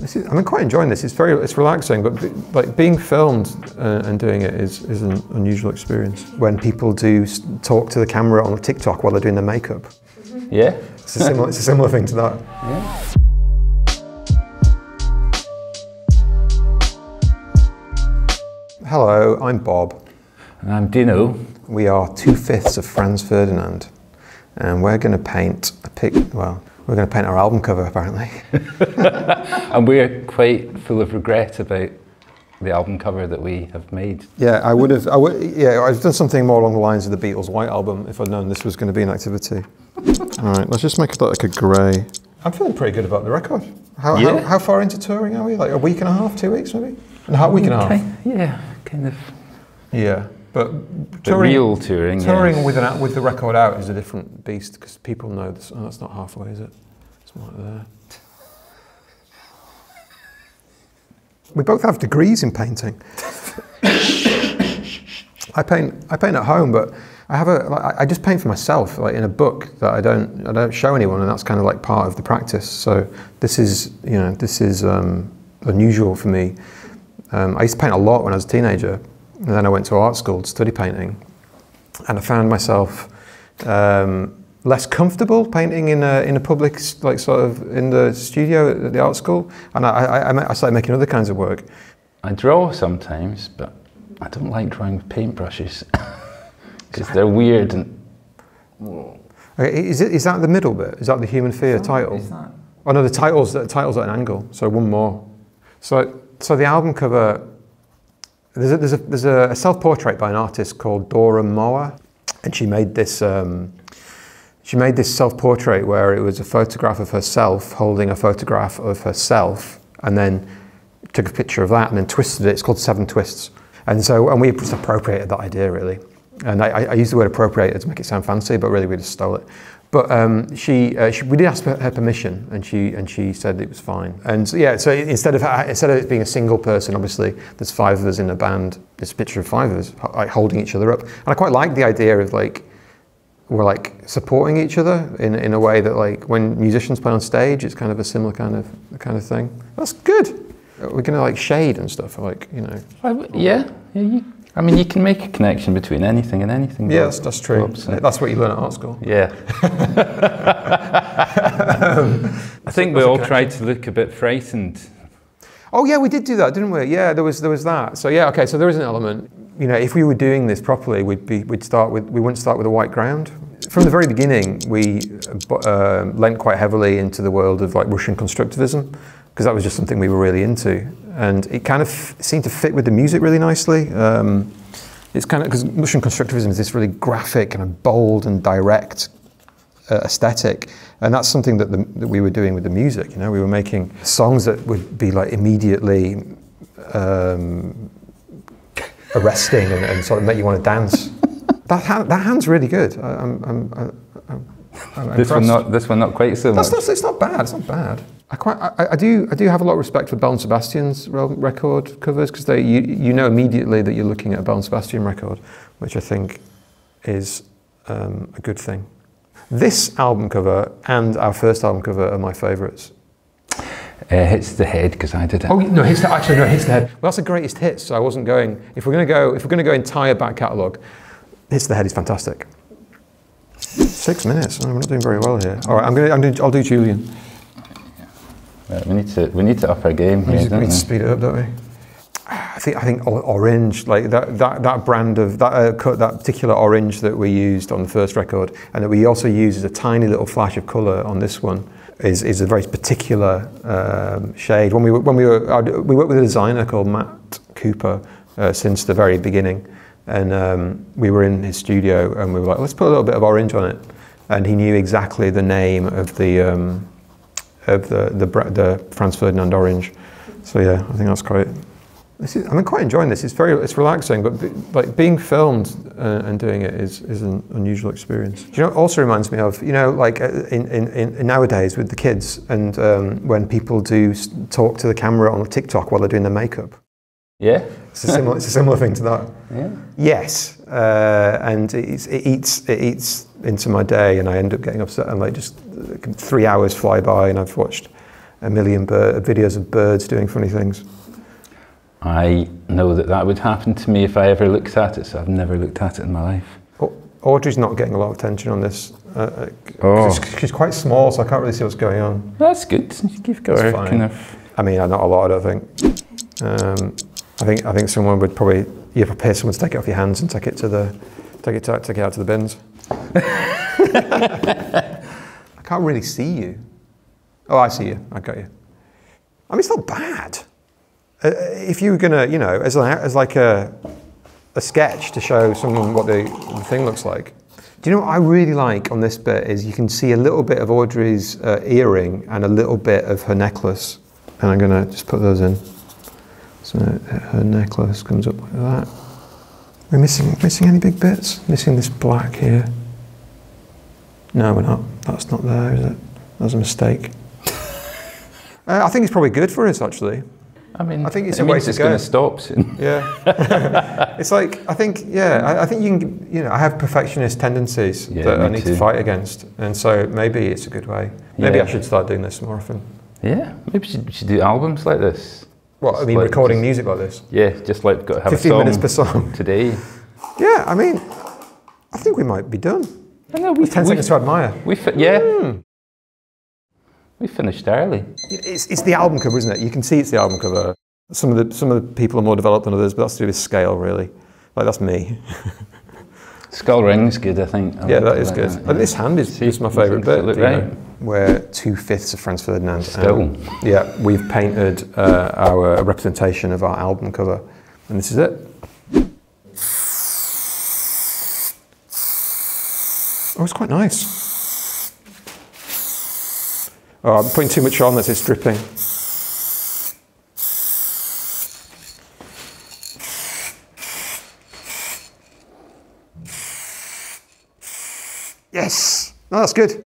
I'm quite enjoying this. It's relaxing, but like being filmed and doing it is an unusual experience. When people do talk to the camera on TikTok while they're doing their makeup. Yeah. It's a similar thing to that. Yeah. Hello, I'm Bob. And I'm Dino. We are 2/5 of Franz Ferdinand, and we're going to paint we're going to paint our album cover, apparently. And we're quite full of regret about the album cover that we have made. Yeah, I've done something more along the lines of the Beatles' White Album if I'd known this was going to be an activity. All right, let's just make it look like a grey. I'm feeling pretty good about the record. How far into touring are we? Like a week and a half, 2 weeks maybe? A week and a half? Yeah, kind of. Yeah, but real touring yes. with the record out is a different beast because people know this. Oh, that's not halfway, is it? It's more like there. We both have degrees in painting. I paint at home, but I just paint for myself, like in a book that I don't show anyone, and that's kind of like part of the practice. So this is unusual for me. I used to paint a lot when I was a teenager, and then I went to art school to study painting, and I found myself less comfortable painting in a public, like sort of in the studio at the art school, and I started making other kinds of work. I draw sometimes, but I don't like drawing with paintbrushes because they're weird and. Okay, is that the middle bit? Is that the Human Fear title? Is that? Oh no, the title's at an angle. So one more. So the album cover. There's a self-portrait by an artist called Dora Moa, and she made this self-portrait where it was a photograph of herself holding a photograph of herself, and then took a picture of that and then twisted it. It's called 7 Twists, and we just appropriated that idea really. And I use the word appropriated to make it sound fancy, but really we just stole it. But we did ask for her permission, and she said it was fine. And so, yeah, so instead of it being a single person, obviously there's 5 of us in a band. There's a picture of 5 of us like holding each other up, and I quite like the idea of like we're like supporting each other in a way that like when musicians play on stage, it's kind of a similar kind of thing. That's good. We're gonna like shade and stuff, like Yeah. I mean, you can make a connection between anything and anything. Yeah, that's true. That's what you learn at art school. Yeah. I think we all tried to look a bit frightened. Oh yeah, we did do that, didn't we? Yeah, there was that. So yeah, okay. So there is an element. If we were doing this properly, we wouldn't start with a white ground. From the very beginning, we lent quite heavily into the world of like Russian constructivism, because that was just something we were really into. And it kind of seemed to fit with the music really nicely. It's kind of, because Russian constructivism is this really graphic and bold and direct aesthetic, and that's something that we were doing with the music. We were making songs that would be like immediately arresting and sort of make you want to dance. That hand's really good. I'm this one not quite so much. It's not bad. It's not bad. I do have a lot of respect for Belle and Sebastian's record covers, because you know immediately that you're looking at a Belle and Sebastian record, which I think is a good thing. This album cover and our first album cover are my favourites. Hits the Head, because I did it. Oh no, Hits the Head. Well, that's the greatest hits. So I wasn't going. If we're going to go entire back catalogue, Hits the Head is fantastic. 6 minutes. Oh, we're not doing very well here. All right, I'll do Julian. We need to up our game here. We need to speed it up, don't we? I think orange, like that brand of that particular orange that we used on the first record, and that we also use as a tiny little flash of colour on this one, is a very particular shade. We worked with a designer called Matt Cooper since the very beginning, and we were in his studio and we were like, let's put a little bit of orange on it, and he knew exactly the name of the Franz Ferdinand orange. So yeah, I think that's great. I'm quite enjoying this. It's relaxing, but like being filmed and doing it is an unusual experience. Do you know, it also reminds me of, like in nowadays with the kids, and when people do talk to the camera on TikTok while they're doing their makeup. Yeah. It's a similar thing to that. Yeah. Yes, and it eats into my day, and I end up getting upset, and like just 3 hours fly by, and I've watched a million videos of birds doing funny things. I know that would happen to me if I ever looked at it, so I've never looked at it in my life. Audrey's not getting a lot of attention on this. She's quite small, so I can't really see what's going on. That's good. You've got her kind of... I mean, not a lot, I don't think. I think someone would probably, you prepare someone to take it off your hands and take it out to the bins. I can't really see you. Oh, I see you. I got you. I mean, it's not bad. If you were gonna, you know, as like a sketch to show someone what the thing looks like. Do you know what I really like on this bit is you can see a little bit of Audrey's earring and a little bit of her necklace. And I'm gonna just put those in. So her necklace comes up like that. We're missing any big bits? Missing this black here. No, we're not. That's not there, is it? That was a mistake. I think it's probably good for us, actually. I mean, I think it's it a way means to it's go. going to stop soon. Yeah. It's like, I think you can, you know, I have perfectionist tendencies that I need to fight against. And so maybe it's a good way. Maybe I should start doing this more often. Yeah, maybe we should do albums like this. What, I mean, like recording music like this? Yeah, just like got to have 15 minutes per song. Today. Yeah, I mean, I think we might be done. I know, 10 seconds to admire. We finished early. It's the album cover, isn't it? You can see it's the album cover. Some of the people are more developed than others, but that's to do with scale, really. Like, that's me. Skull ring's good, I think. Yeah, that is good. And this hand is my favourite bit. Right. We're 2/5 of Franz Ferdinand. Still. Yeah, we've painted our representation of our album cover, and this is it. Oh, it's quite nice. Oh, I'm putting too much on that it's dripping. Yes! No, that's good.